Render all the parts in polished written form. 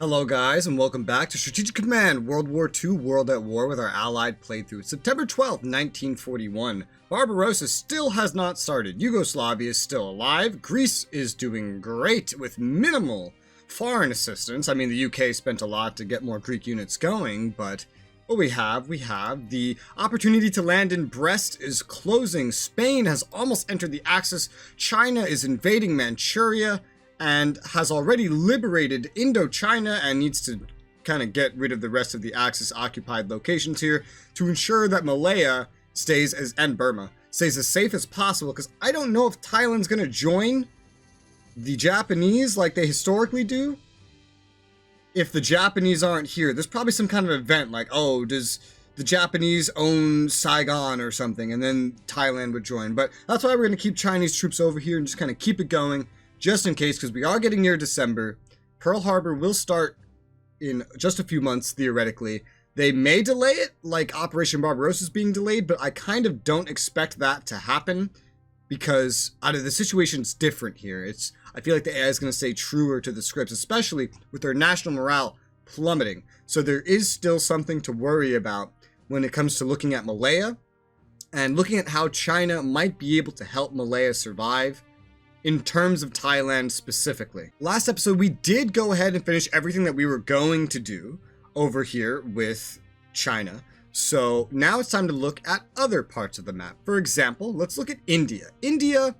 Hello guys, and welcome back to Strategic Command World War II World at War with our Allied playthrough. September 12th, 1941. Barbarossa still has not started. Yugoslavia is still alive. Greece is doing great with minimal foreign assistance. I mean, the UK spent a lot to get more Greek units going, but what we have the opportunity to land in Brest is closing. Spain has almost entered the Axis. China is invading Manchuria and has already liberated Indochina and needs to kind of get rid of the rest of the Axis occupied locations here to ensure that Malaya stays and Burma stays as safe as possible, because I don't know if Thailand's going to join the Japanese like they historically do. If the Japanese aren't here, there's probably some kind of event like, oh, does the Japanese own Saigon or something, and then Thailand would join. But that's why we're going to keep Chinese troops over here and just kind of keep it going, just in case, because we are getting near December. Pearl Harbor will start in just a few months, theoretically. They may delay it, like Operation Barbarossa is being delayed, but I kind of don't expect that to happen, because the situation's different here. I feel like the AI is going to stay truer to the scripts, especially with their national morale plummeting. So there is still something to worry about when it comes to looking at Malaya, and looking at how China might be able to help Malaya survive in terms of Thailand specifically. Last episode, we did go ahead and finish everything that we were going to do over here with China. So now it's time to look at other parts of the map. For example, let's look at India. India,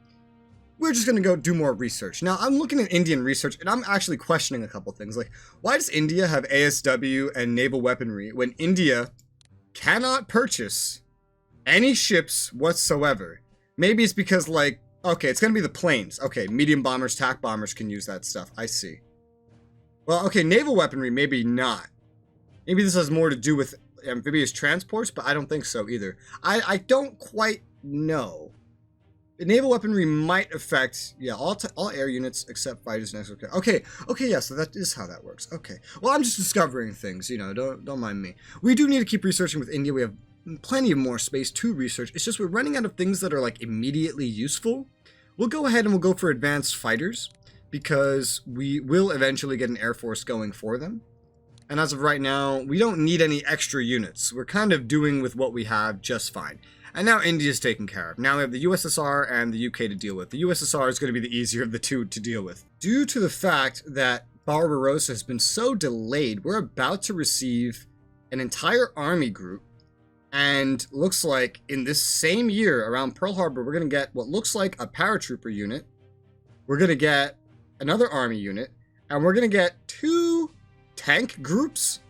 we're just going to go do more research. Now, I'm looking at Indian research, and I'm actually questioning a couple things. Like, why does India have ASW and naval weaponry when India cannot purchase any ships whatsoever? Maybe it's because, like, okay, it's going to be the planes. Okay, medium bombers, TAC bombers can use that stuff. I see. Well, okay, naval weaponry, maybe not. Maybe this has more to do with amphibious transports, but I don't think so either. I don't quite know. The naval weaponry might affect, yeah, all air units except fighters and extra. Okay, yeah, so that is how that works. Okay. Well, I'm just discovering things, you know, don't mind me. We do need to keep researching with India. We have plenty of more space to research. It's just we're running out of things that are like immediately useful. We'll go ahead and we'll go for advanced fighters, because we will eventually get an air force going for them. And as of right now, we don't need any extra units. We're kind of doing with what we have just fine. And now India's taken care of. Now we have the USSR and the UK to deal with. The USSR is going to be the easier of the two to deal with. Due to the fact that Barbarossa has been so delayed, we're about to receive an entire army group. And looks like in this same year around Pearl Harbor, we're going to get what looks like a paratrooper unit. We're going to get another army unit. And we're going to get 2 tank groups.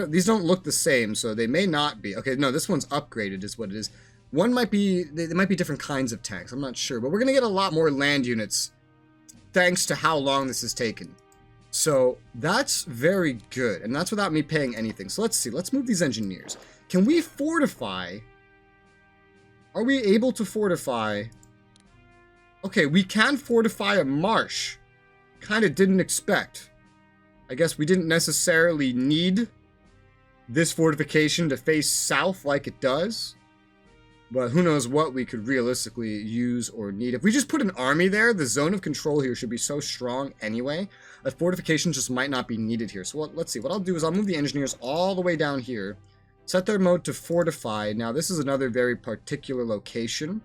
These don't look the same, so they may not be. Okay, no, this one's upgraded is what it is. One might be, they might be different kinds of tanks. I'm not sure. But we're going to get a lot more land units thanks to how long this has taken. So that's very good. And that's without me paying anything. So let's see. Let's move these engineers. Can we fortify? Are we able to fortify? Okay, we can fortify a marsh. Kind of didn't expect. I guess we didn't necessarily need this fortification to face south like it does. But who knows what we could realistically use or need. If we just put an army there, the zone of control here should be so strong anyway that fortification just might not be needed here. So let's see. What I'll do is I'll move the engineers all the way down here. Set their mode to fortify. Now, this is another very particular location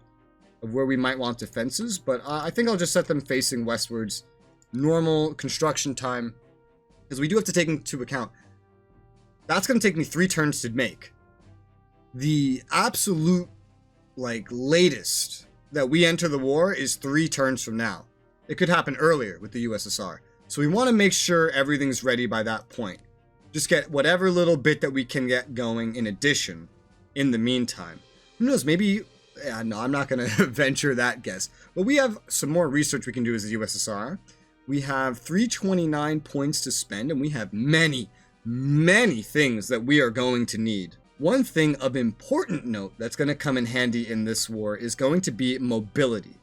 of where we might want defenses, but I think I'll just set them facing westwards. Normal construction time, because we do have to take into account that's going to take me 3 turns to make. The absolute, like, latest that we enter the war is 3 turns from now. It could happen earlier with the USSR. So we want to make sure everything's ready by that point. Just get whatever little bit that we can get going in addition in the meantime. Who knows, maybe, no, I'm not going to venture that guess. But we have some more research we can do as the USSR. We have 329 points to spend, and we have many, many things that we are going to need. One thing of important note that's going to come in handy in this war is going to be mobility.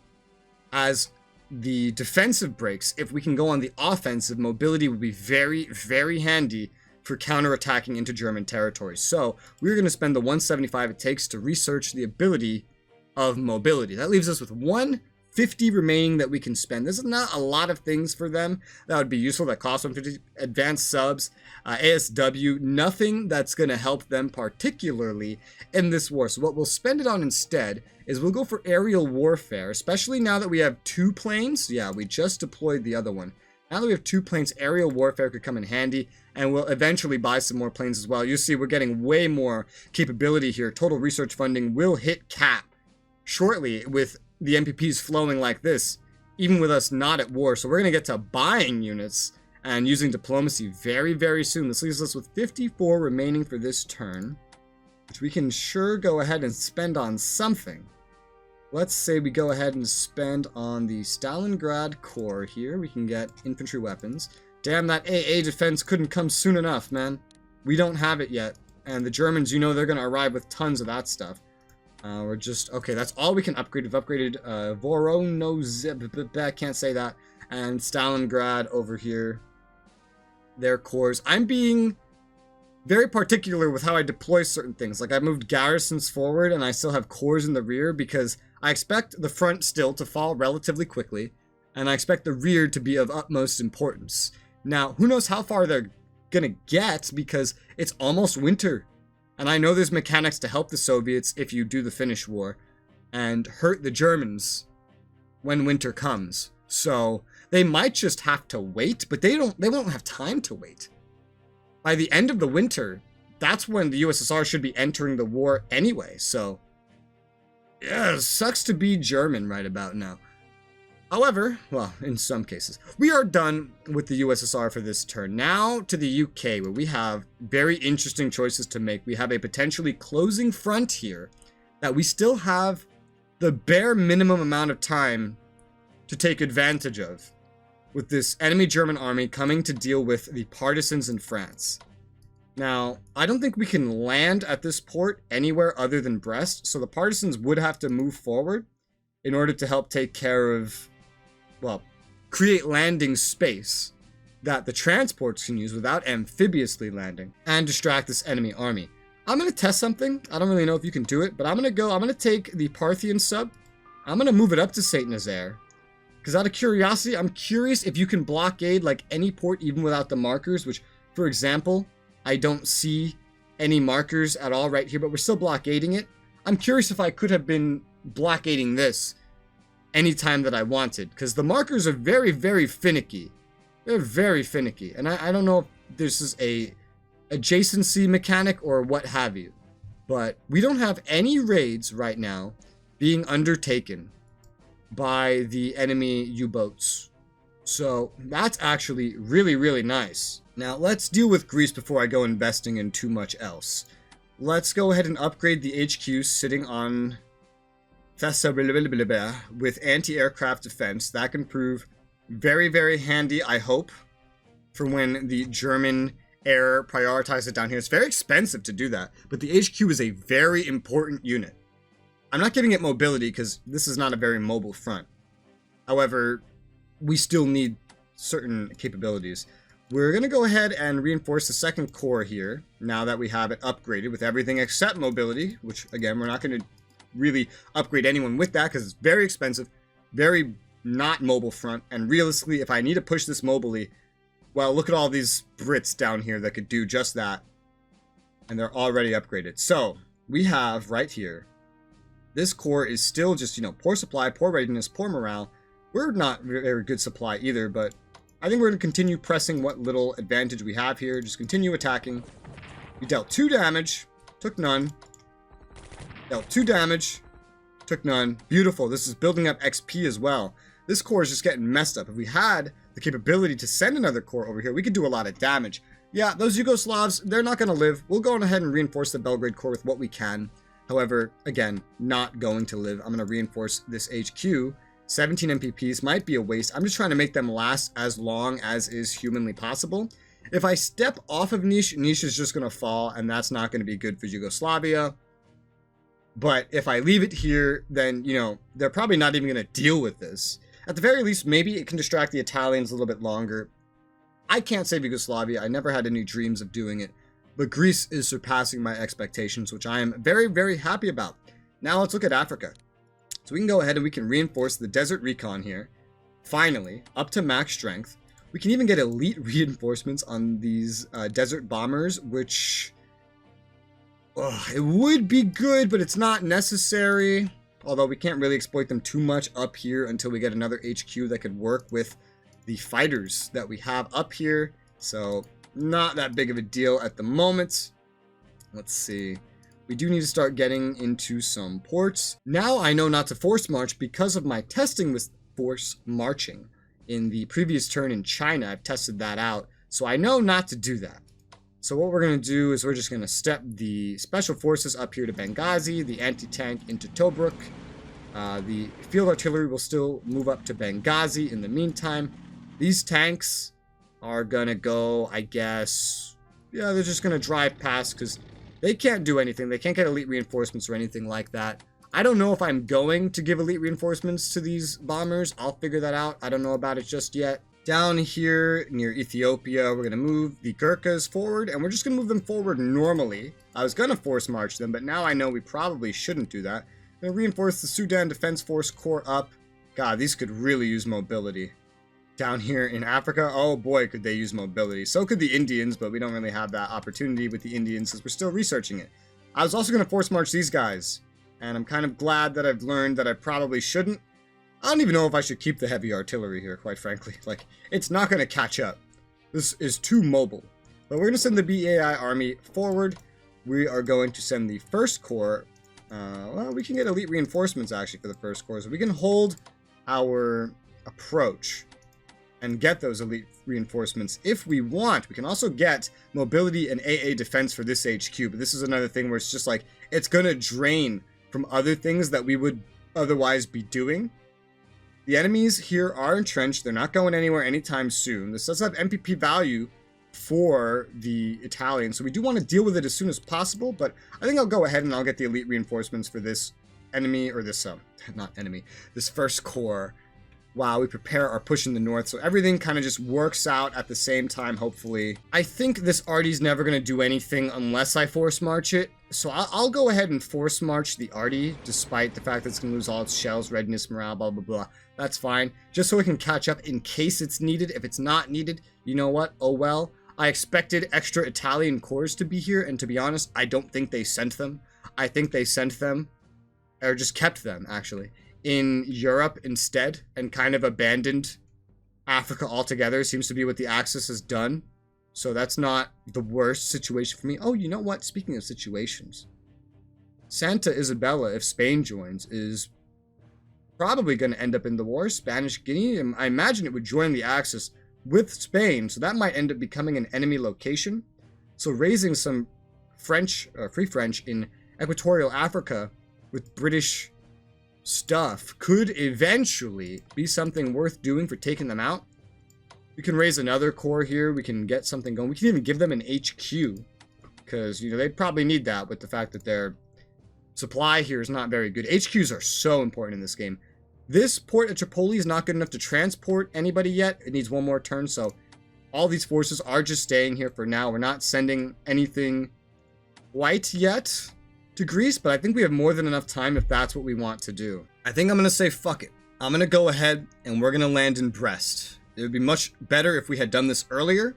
As the defensive breaks, if we can go on the offensive, mobility would be very, very handy for counterattacking into German territory. So we're going to spend the 175 it takes to research the ability of mobility. That leaves us with 1 50 remaining that we can spend. This is not a lot of things for them that would be useful, that cost 150. Advanced subs, ASW, nothing that's going to help them particularly in this war. So what we'll spend it on instead is we'll go for aerial warfare, especially now that we have 2 planes. Yeah, we just deployed the other one. Now that we have 2 planes, aerial warfare could come in handy, and we'll eventually buy some more planes as well. You see, we're getting way more capability here. Total research funding will hit cap shortly with the MPPs flowing like this, even with us not at war. So we're going to get to buying units and using diplomacy very, very soon. This leaves us with 54 remaining for this turn, which we can sure go ahead and spend on something. Let's say we go ahead and spend on the Stalingrad Corps here. We can get infantry weapons. Damn, that AA defense couldn't come soon enough, man. We don't have it yet. And the Germans, you know, they're going to arrive with tons of that stuff. We're just... Okay, that's all we can upgrade. We've upgraded Voronezh... I can't say that. And Stalingrad over here. Their corps. I'm being very particular with how I deploy certain things. Like, I moved garrisons forward, and I still have corps in the rear because I expect the front still to fall relatively quickly, and I expect the rear to be of utmost importance. Now, who knows how far they're gonna get, because it's almost winter. And I know there's mechanics to help the Soviets if you do the Finnish war, and hurt the Germans when winter comes. So, they might just have to wait, but they won't have time to wait. By the end of the winter, that's when the USSR should be entering the war anyway, so... Yeah, it sucks to be German right about now. However, well, in some cases, we are done with the USSR for this turn. Now to the UK, where we have very interesting choices to make. We have a potentially closing front here that we still have the bare minimum amount of time to take advantage of, with this enemy German army coming to deal with the partisans in France. Now, I don't think we can land at this port anywhere other than Brest, so the partisans would have to move forward in order to help take care of, well, create landing space that the transports can use without amphibiously landing and distract this enemy army. I'm going to test something. I don't really know if you can do it, but I'm going to take the Parthian sub. I'm going to move it up to Saint Nazaire. Because out of curiosity, I'm curious if you can blockade like any port even without the markers, which, for example, I don't see any markers at all right here, but we're still blockading it. I'm curious if I could have been blockading this anytime that I wanted, because the markers are very, very finicky. They're very finicky, and I don't know if this is a adjacency mechanic or what have you, but we don't have any raids right now being undertaken by the enemy U-boats. So that's actually really, really nice. Now let's deal with Greece before I go investing in too much else. Let's go ahead and upgrade the HQ sitting on Thessa with anti-aircraft defense. That can prove very, very handy, I hope, for when the German air prioritizes it down here. It's very expensive to do that, but the HQ is a very important unit. I'm not giving it mobility because this is not a very mobile front. However, we still need certain capabilities. We're going to go ahead and reinforce the second core here, now that we have it upgraded with everything except mobility, which, again, we're not going to really upgrade anyone with that because it's very expensive, very not mobile front, and realistically, if I need to push this mobily, well, look at all these Brits down here that could do just that, and they're already upgraded. So, we have right here, this core is still just, poor supply, poor readiness, poor morale. We're not very good supply either, but I think we're going to continue pressing what little advantage we have here. Just continue attacking. We dealt 2 damage, took none. Dealt 2 damage, took none. Beautiful. This is building up XP as well. This core is just getting messed up. If we had the capability to send another core over here, we could do a lot of damage. Yeah, those Yugoslavs, they're not going to live. We'll go on ahead and reinforce the Belgrade core with what we can. However, again, not going to live. I'm going to reinforce this HQ. 17 MPPs might be a waste. I'm just trying to make them last as long as is humanly possible. If I step off of Niche, Niche is just going to fall, and that's not going to be good for Yugoslavia. But if I leave it here, then, they're probably not even going to deal with this. At the very least, maybe it can distract the Italians a little bit longer. I can't save Yugoslavia. I never had any dreams of doing it. But Greece is surpassing my expectations, which I am very, very happy about. Now let's look at Africa. So we can go ahead and we can reinforce the Desert Recon here. Finally, up to max strength. We can even get elite reinforcements on these Desert Bombers, which... it would be good, but it's not necessary. Although we can't really exploit them too much up here until we get another HQ that could work with the fighters that we have up here. So not that big of a deal at the moment. Let's see. We do need to start getting into some ports. Now I know not to force march because of my testing with force marching. In the previous turn in China, I've tested that out. So I know not to do that. So what we're going to do is we're just going to step the special forces up here to Benghazi, the anti-tank into Tobruk. The field artillery will still move up to Benghazi in the meantime. These tanks are going to go, I guess, yeah, they're just going to drive past because they can't do anything. They can't get elite reinforcements or anything like that. I don't know if I'm going to give elite reinforcements to these bombers. I'll figure that out. I don't know about it just yet. Down here near Ethiopia, we're going to move the Gurkhas forward, and we're just going to move them forward normally. I was going to force march them, but now I know we probably shouldn't do that. I'm going to reinforce the Sudan Defense Force Corps up. God, these could really use mobility. Down here in Africa, oh boy, could they use mobility. So could the Indians, but we don't really have that opportunity with the Indians since we're still researching it. I was also going to force march these guys, and I'm kind of glad that I've learned that I probably shouldn't. I don't even know if I should keep the heavy artillery here, quite frankly. Like, it's not going to catch up. This is too mobile. But we're going to send the BAI army forward. We are going to send the First Corps. Well, we can get elite reinforcements, actually, for the First Corps. So we can hold our approach and get those elite reinforcements if we want. We can also get mobility and AA defense for this HQ. But this is another thing where it's just like, it's going to drain from other things that we would otherwise be doing. The enemies here are entrenched. They're not going anywhere anytime soon. This does have MPP value for the Italians, so we do want to deal with it as soon as possible, but I think I'll go ahead and I'll get the elite reinforcements for this enemy, or this, not enemy, this First Corps, while we prepare our push in the north, so everything kind of just works out at the same time, hopefully. I think this Arty's never going to do anything unless I force march it, so I'll go ahead and force march the Arty, despite the fact that it's going to lose all its shells, readiness, morale, blah, blah, blah. That's fine, just so we can catch up in case it's needed. If it's not needed, you know what? Oh well. I expected extra Italian corps to be here, and to be honest, I don't think they sent them. I think they sent them, or just kept them, actually, in Europe instead, and kind of abandoned Africa altogether. Seems to be what the Axis has done. So that's not the worst situation for me. Oh, you know what? Speaking of situations, Santa Isabella, if Spain joins, is probably going to end up in the war. Spanish Guinea, I imagine it would join the Axis with Spain, so that might end up becoming an enemy location. So raising some French, Free French in Equatorial Africa with British stuff could eventually be something worth doing for taking them out. We can raise another corps here. We can get something going. We can even give them an HQ, because, you know, they probably need that with the fact that their supply here is not very good. HQs are so important in this game. This port at Tripoli is not good enough to transport anybody yet. It needs one more turn, so all these forces are just staying here for now. We're not sending anything quite yet to Greece, but I think we have more than enough time if that's what we want to do. I think I'm going to say fuck it. I'm going to go ahead and we're going to land in Brest. It would be much better if we had done this earlier,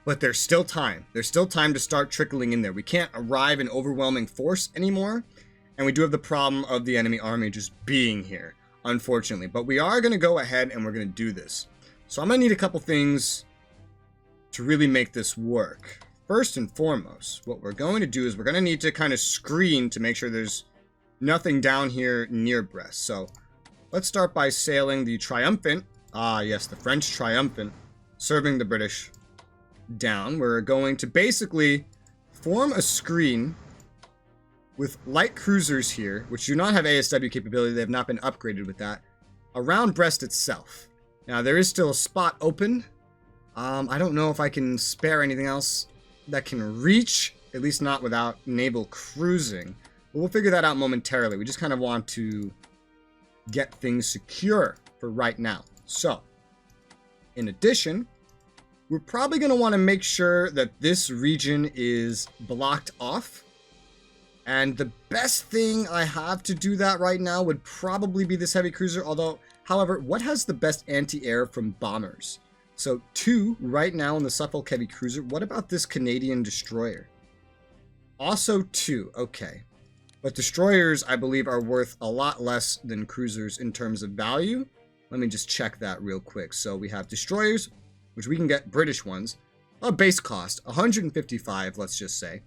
but there's still time. There's still time to start trickling in there. We can't arrive in overwhelming force anymore, and we do have the problem of the enemy army just being here, unfortunately. But we are going to go ahead and we're going to do this. So I'm going to need a couple things to really make this work. First and foremost, what we're going to do is we're going to need to kind of screen to make sure there's nothing down here near Brest. So let's start by sailing the Triumphant. Ah, yes, the French Triumphant, serving the British down. We're going to basically form a screen with light cruisers here, which do not have ASW capability. They have not been upgraded with that, around Brest itself. Now, there is still a spot open. I don't know if I can spare anything else that can reach, at least not without naval cruising. But we'll figure that out momentarily. We just kind of want to get things secure for right now. So, in addition, we're probably going to want to make sure that this region is blocked off And the best thing I have to do that right now would probably be this heavy cruiser. Although, however, what has the best anti-air from bombers? So 2 right now in the Suffolk heavy cruiser. What about this Canadian destroyer? Also 2. Okay. But destroyers, I believe, are worth a lot less than cruisers in terms of value. Let me just check that real quick. So we have destroyers, which we can get British ones. A base cost, 155, let's just say.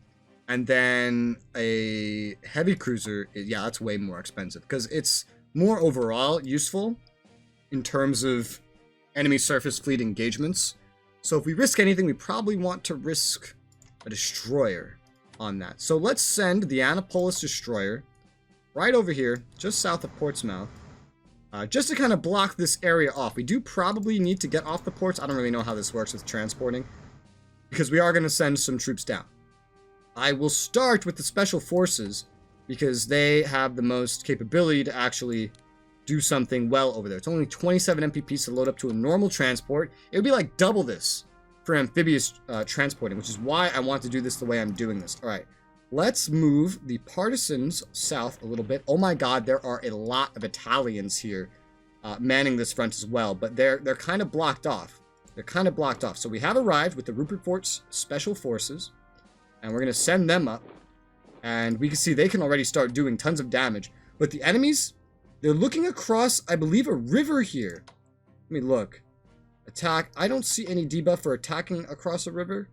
And then a heavy cruiser, yeah, that's way more expensive because it's more overall useful in terms of enemy surface fleet engagements. So if we risk anything, we probably want to risk a destroyer on that. So let's send the Annapolis destroyer right over here, just south of Portsmouth, just to kind of block this area off. We do probably need to get off the ports. I don't really know how this works with transporting, because we are going to send some troops down. I will start with the special forces because they have the most capability to actually do something well over there. It's only 27 MPPs to load up to a normal transport. It would be like double this for amphibious transporting, which is why I want to do this the way I'm doing this. All right, let's move the partisans south a little bit. Oh my god, there are a lot of Italians here manning this front as well, but they're kind of blocked off. They're kind of blocked off. So we have arrived with the Rupert Fort's special forces, and we're going to send them up. And we can see they can already start doing tons of damage. But the enemies, they're looking across, I believe, a river here. Let me look. Attack. I don't see any debuff for attacking across a river.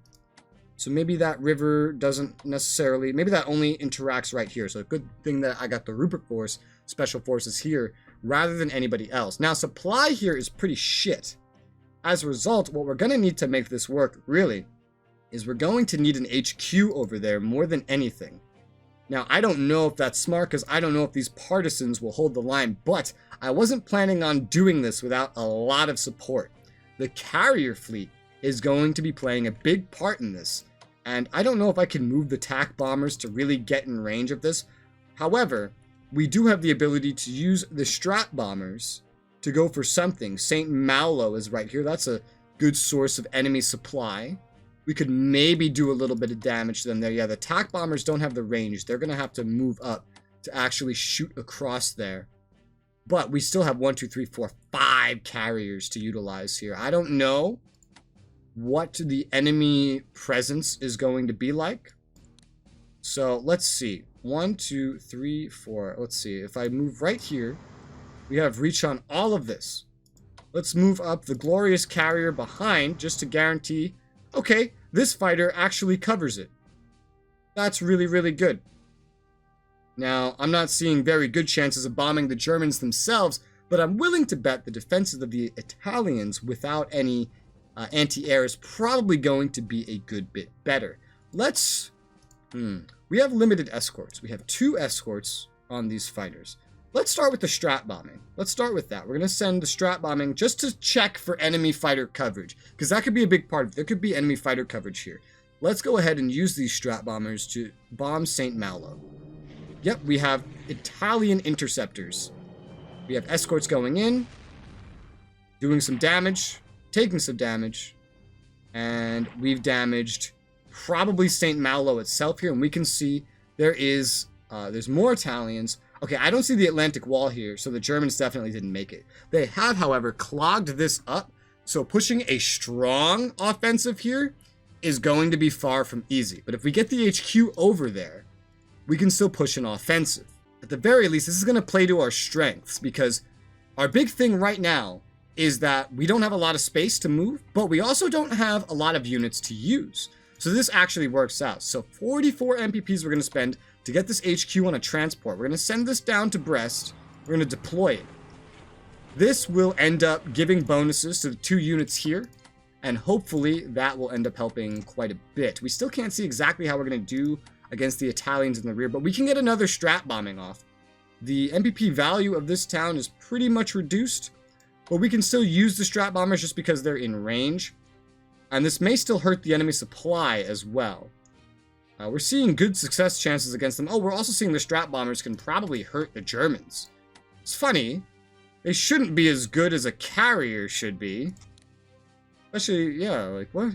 So maybe that river doesn't necessarily... Maybe that only interacts right here. So a good thing that I got the Rupert Force special forces here rather than anybody else. Now, supply here is pretty shit. As a result, what we're going to need to make this work, really, is we're going to need an HQ over there more than anything. Now, I don't know if that's smart, because I don't know if these partisans will hold the line, but I wasn't planning on doing this without a lot of support. The carrier fleet is going to be playing a big part in this, and I don't know if I can move the TAC bombers to really get in range of this. However, we do have the ability to use the Strat bombers to go for something. St. Malo is right here. That's a good source of enemy supply. We could maybe do a little bit of damage to them there. Yeah, the TAC bombers don't have the range. They're going to have to move up to actually shoot across there. But we still have 1, 2, 3, 4, 5 carriers to utilize here. I don't know what the enemy presence is going to be like. So let's see. 1, 2, 3, 4. Let's see. If I move right here, we have reach on all of this. Let's move up the glorious carrier behind just to guarantee, okay, this fighter actually covers it. That's really, really good. Now, I'm not seeing very good chances of bombing the Germans themselves, but I'm willing to bet the defenses of the Italians without any anti-air is probably going to be a good bit better. Let's... We have limited escorts. We have 2 escorts on these fighters. Let's start with the strat bombing. Let's start with that. We're going to send the strat bombing just to check for enemy fighter coverage, because that could be a big part of it. There could be enemy fighter coverage here. Let's go ahead and use these strat bombers to bomb St. Malo. Yep, we have Italian interceptors. We have escorts going in, doing some damage, taking some damage, and we've damaged probably St. Malo itself here, and we can see there's more Italians. Okay, I don't see the Atlantic Wall here, so the Germans definitely didn't make it. They have, however, clogged this up, so pushing a strong offensive here is going to be far from easy. But if we get the HQ over there, we can still push an offensive. At the very least, this is going to play to our strengths, because our big thing right now is that we don't have a lot of space to move, but we also don't have a lot of units to use. So this actually works out. So 44 MPPs we're going to spend to get this HQ on a transport. We're going to send this down to Brest. We're going to deploy it. This will end up giving bonuses to the 2 units here, and hopefully that will end up helping quite a bit. We still can't see exactly how we're going to do against the Italians in the rear, but we can get another strat bombing off. The MPP value of this town is pretty much reduced, but we can still use the strat bombers just because they're in range. And this may still hurt the enemy supply as well. We're seeing good success chances against them. Oh, we're also seeing the strat bombers can probably hurt the Germans. It's funny. They shouldn't be as good as a carrier should be. Especially, yeah, like what?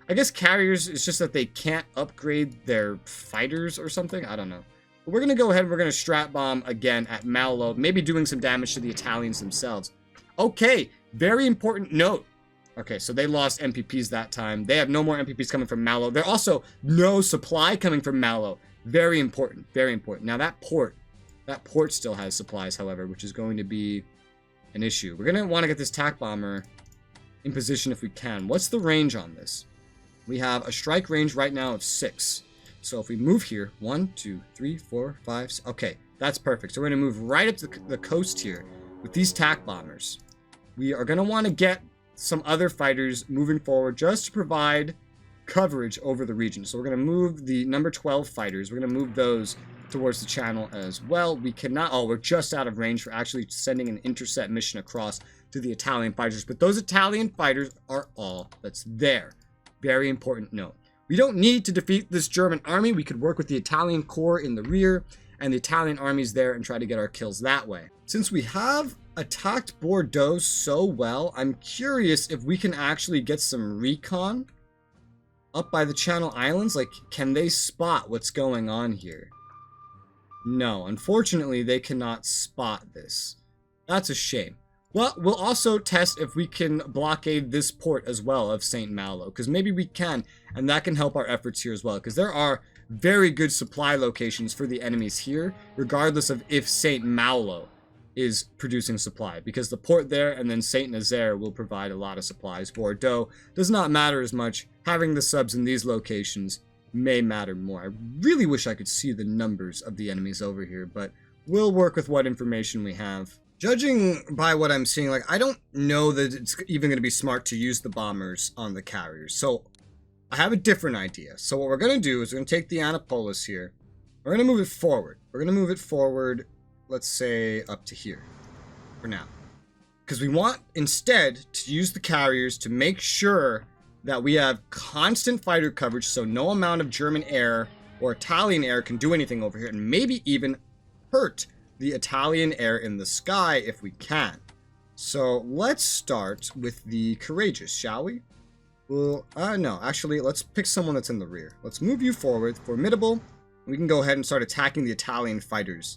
I guess carriers, it's just that they can't upgrade their fighters or something. I don't know. But we're going to go ahead and we're going to strat bomb again at Mallow, maybe doing some damage to the Italians themselves. Okay, very important note. Okay, so they lost MPPs that time. They have no more MPPs coming from Mallow. There also no supply coming from Mallow. Very important, very important. Now that port still has supplies, however, which is going to be an issue. We're going to want to get this TAC bomber in position if we can. What's the range on this? We have a strike range right now of 6. So if we move here, 1, 2, 3, 4, 5, 6. Okay, that's perfect. So we're going to move right up to the coast here with these TAC bombers. We are going to want to get some other fighters moving forward just to provide coverage over the region. So we're going to move the number 12 fighters. We're going to move those towards the channel as well. We cannot, oh, we're just out of range for actually sending an intercept mission across to the Italian fighters. But those Italian fighters are all that's there. Very important note. We don't need to defeat this German army. We could work with the Italian corps in the rear and the Italian armies there and try to get our kills that way. Since we have attacked Bordeaux so well, I'm curious if we can actually get some recon up by the Channel Islands. Like, can they spot what's going on here? No, unfortunately, they cannot spot this. That's a shame. Well, we'll also test if we can blockade this port as well of St. Malo, because maybe we can, and that can help our efforts here as well, because there are very good supply locations for the enemies here, regardless of if St. Malo is producing supply, because the port there and then St. Nazaire will provide a lot of supplies. Bordeaux does not matter as much. Having the subs in these locations may matter more. I really wish I could see the numbers of the enemies over here, but we'll work with what information we have. Judging by what I'm seeing, like, I don't know that it's even going to be smart to use the bombers on the carriers. So I have a different idea. So what we're going to do is we're going to take the Anapolis here. We're going to move it forward. We're going to move it forward, let's say, up to here for now. Because we want, instead, to use the carriers to make sure that we have constant fighter coverage, so no amount of German air or Italian air can do anything over here, and maybe even hurt the Italian air in the sky if we can. So let's start with the courageous, shall we? Well, no, actually, let's pick someone that's in the rear. Let's move you forward. Formidable. We can go ahead and start attacking the Italian fighters.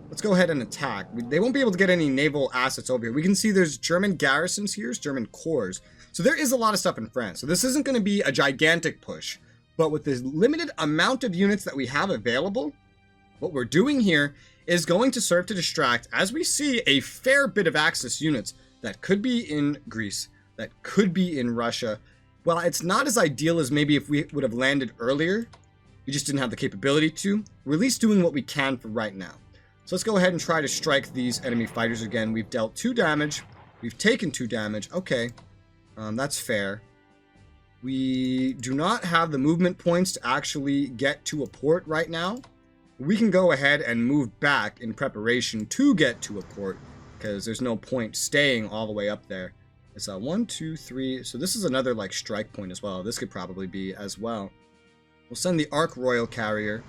Let's go ahead and attack. They won't be able to get any naval assets over here. We can see there's German garrisons here, German corps. So there is a lot of stuff in France. So this isn't going to be a gigantic push. But with this limited amount of units that we have available, what we're doing here is going to serve to distract, as we see a fair bit of Axis units that could be in Greece, that could be in Russia. Well, it's not as ideal as maybe if we would have landed earlier. We just didn't have the capability to. We're at least doing what we can for right now. So let's go ahead and try to strike these enemy fighters again. We've dealt 2 damage. We've taken 2 damage. Okay, that's fair. We do not have the movement points to actually get to a port right now. We can go ahead and move back in preparation to get to a port, because there's no point staying all the way up there. It's 1, 2, 3. So this is another like strike point as well. This could probably be as well. We'll send the Ark Royal Carrier,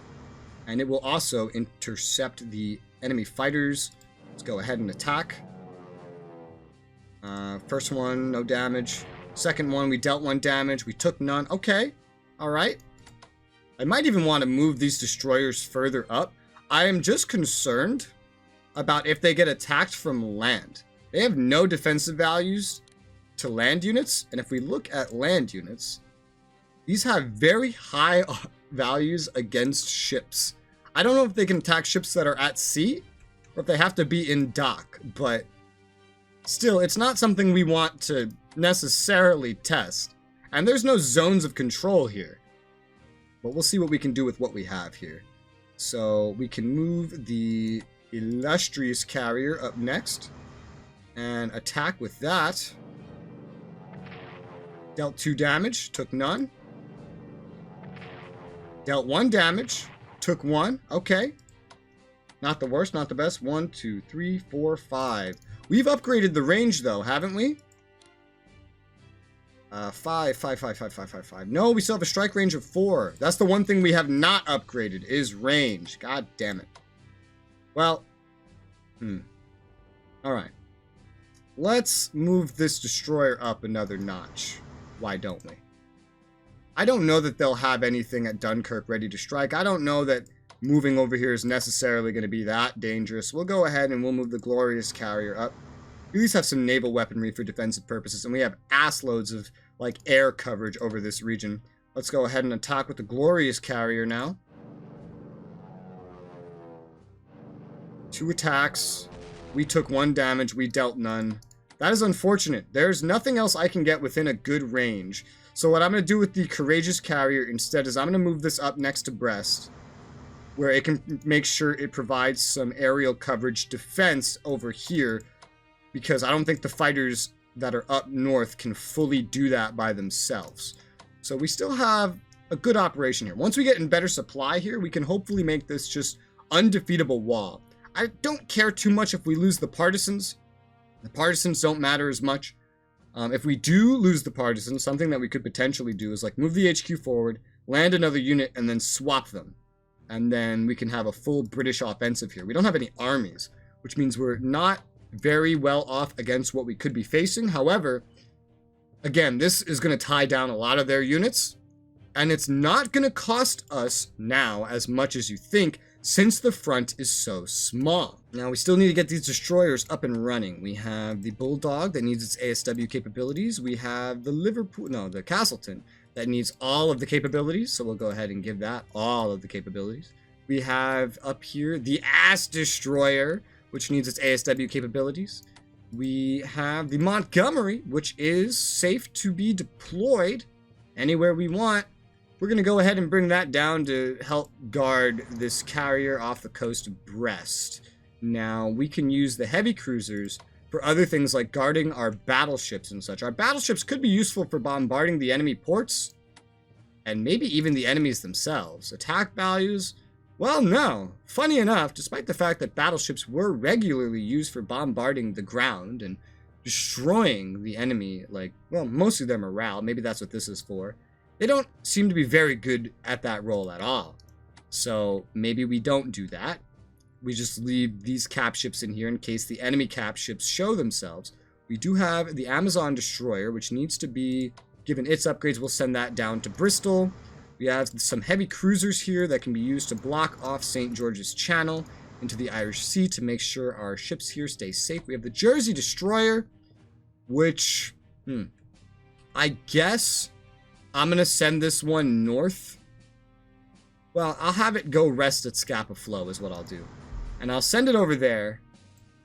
and it will also intercept the enemy fighters. Let's go ahead and attack. First one, no damage. Second one, we dealt 1 damage. We took none. Okay. All right. I might even want to move these destroyers further up. I am just concerned about if they get attacked from land. They have no defensive values to land units. And if we look at land units, these have very high values against ships. I don't know if they can attack ships that are at sea or if they have to be in dock, but still, it's not something we want to necessarily test. And there's no zones of control here. But we'll see what we can do with what we have here. So we can move the illustrious carrier up next and attack with that. Dealt 2 damage, took none. Dealt 1 damage, took 1. Okay. Not the worst, not the best. 1, 2, 3, 4, 5. We've upgraded the range though, haven't we? 5, 5, 5, 5, 5, 5, 5. No, we still have a strike range of 4. That's the one thing we have not upgraded, is range. God damn it. Well, Alright. Let's move this destroyer up another notch. Why don't we? I don't know that they'll have anything at Dunkirk ready to strike. I don't know that moving over here is necessarily going to be that dangerous. We'll go ahead and we'll move the Glorious Carrier up. We at least have some naval weaponry for defensive purposes, and we have ass loads of like air coverage over this region. Let's go ahead and attack with the Glorious Carrier now. 2 attacks. We took 1 damage. We dealt none. That is unfortunate. There's nothing else I can get within a good range. So what I'm going to do with the Courageous Carrier instead is I'm going to move this up next to Brest, where it can make sure it provides some aerial coverage defense over here, because I don't think the fighters that are up north can fully do that by themselves. So we still have a good operation here. Once we get in better supply here, we can hopefully make this just undefeatable wall. I don't care too much if we lose the partisans. The partisans don't matter as much. If we do lose the partisans, something that we could potentially do is like move the HQ forward, land another unit, and then swap them. And then we can have a full British offensive here. We don't have any armies, which means we're not very well off against what we could be facing. However, again, this is going to tie down a lot of their units, and it's not going to cost us now as much as you think, since the front is so small. Now, we still need to get these destroyers up and running. We have the Bulldog that needs its ASW capabilities. We have the Castleton that needs all of the capabilities, so we'll go ahead and give that all of the capabilities. We have up here the Ass Destroyer, which needs its ASW capabilities. We have the Montgomery, which is safe to be deployed anywhere we want. We're going to go ahead and bring that down to help guard this carrier off the coast of Brest. Now, we can use the heavy cruisers for other things like guarding our battleships and such. Our battleships could be useful for bombarding the enemy ports, and maybe even the enemies themselves. Attack values? Well, no. Funny enough, despite the fact that battleships were regularly used for bombarding the ground and destroying the enemy, like, well, mostly their morale, maybe that's what this is for, they don't seem to be very good at that role at all. So maybe we don't do that. We just leave these cap ships in here in case the enemy cap ships show themselves. We do have the Amazon Destroyer, which needs to be given its upgrades. We'll send that down to Bristol. We have some heavy cruisers here that can be used to block off St. George's Channel into the Irish Sea to make sure our ships here stay safe. We have the Jersey Destroyer, which, I guess I'm going to send this one north. Well, I'll have it go rest at Scapa Flow is what I'll do. And I'll send it over there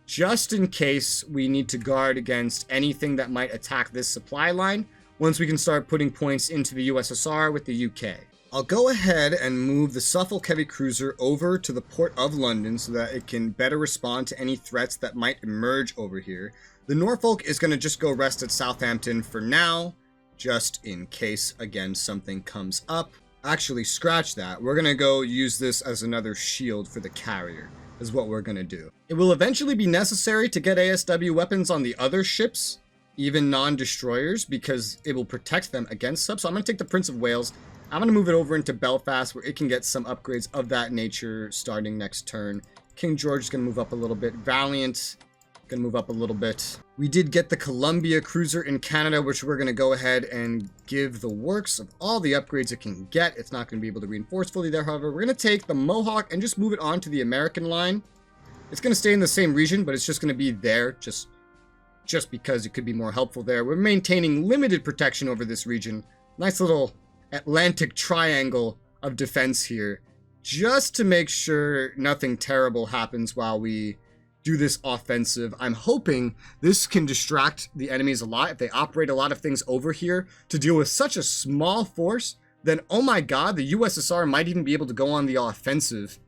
just in case we need to guard against anything that might attack this supply line once we can start putting points into the USSR with the UK. I'll go ahead and move the Suffolk Heavy Cruiser over to the Port of London so that it can better respond to any threats that might emerge over here. The Norfolk is going to just go rest at Southampton for now, just in case, again, something comes up. Actually, scratch that. We're going to go use this as another shield for the carrier, is what we're going to do. It will eventually be necessary to get ASW weapons on the other ships, even non-destroyers, because it will protect them against subs. So I'm going to take the Prince of Wales. I'm going to move it over into Belfast, where it can get some upgrades of that nature starting next turn. King George is going to move up a little bit. Valiant going to move up a little bit. We did get the Columbia Cruiser in Canada, which we're going to go ahead and give the works of all the upgrades it can get. It's not going to be able to reinforce fully there, however. We're going to take the Mohawk and just move it on to the American line. It's going to stay in the same region, but it's just going to be there just because it could be more helpful there. We're maintaining limited protection over this region. Nice little Atlantic triangle of defense here, just to make sure nothing terrible happens while we do this offensive. I'm hoping this can distract the enemies a lot. If they operate a lot of things over here to deal with such a small force, then oh my god, the USSR might even be able to go on the offensive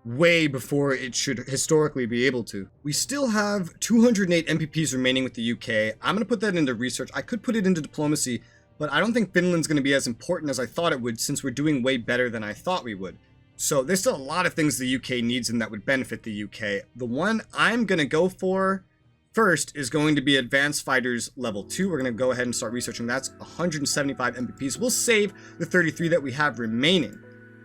way before it should historically be able to. We still have 208 MPPs remaining with the UK. I'm going to put that into research. I could put it into diplomacy, but I don't think Finland's going to be as important as I thought it would, since we're doing way better than I thought we would. So there's still a lot of things the UK needs and that would benefit the UK. The one I'm going to go for first is going to be Advanced Fighters Level 2. We're going to go ahead and start researching. That's 175 MPPs. We'll save the 33 that we have remaining.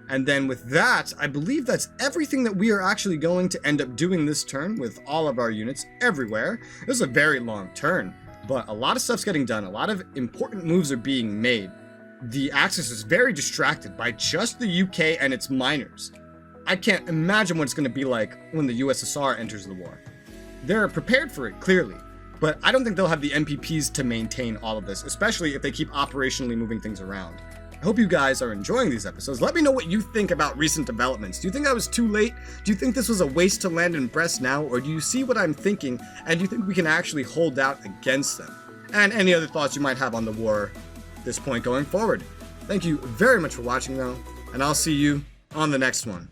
And then with that, I believe that's everything that we are actually going to end up doing this turn with all of our units everywhere. This is a very long turn, but a lot of stuff's getting done. A lot of important moves are being made. The Axis is very distracted by just the UK and its miners. I can't imagine what it's going to be like when the USSR enters the war. They're prepared for it, clearly, but I don't think they'll have the MPPs to maintain all of this, especially if they keep operationally moving things around. I hope you guys are enjoying these episodes. Let me know what you think about recent developments. Do you think I was too late? Do you think this was a waste to land in Brest now? Or do you see what I'm thinking, and do you think we can actually hold out against them? And any other thoughts you might have on the war at this point going forward. Thank you very much for watching, though, and I'll see you on the next one.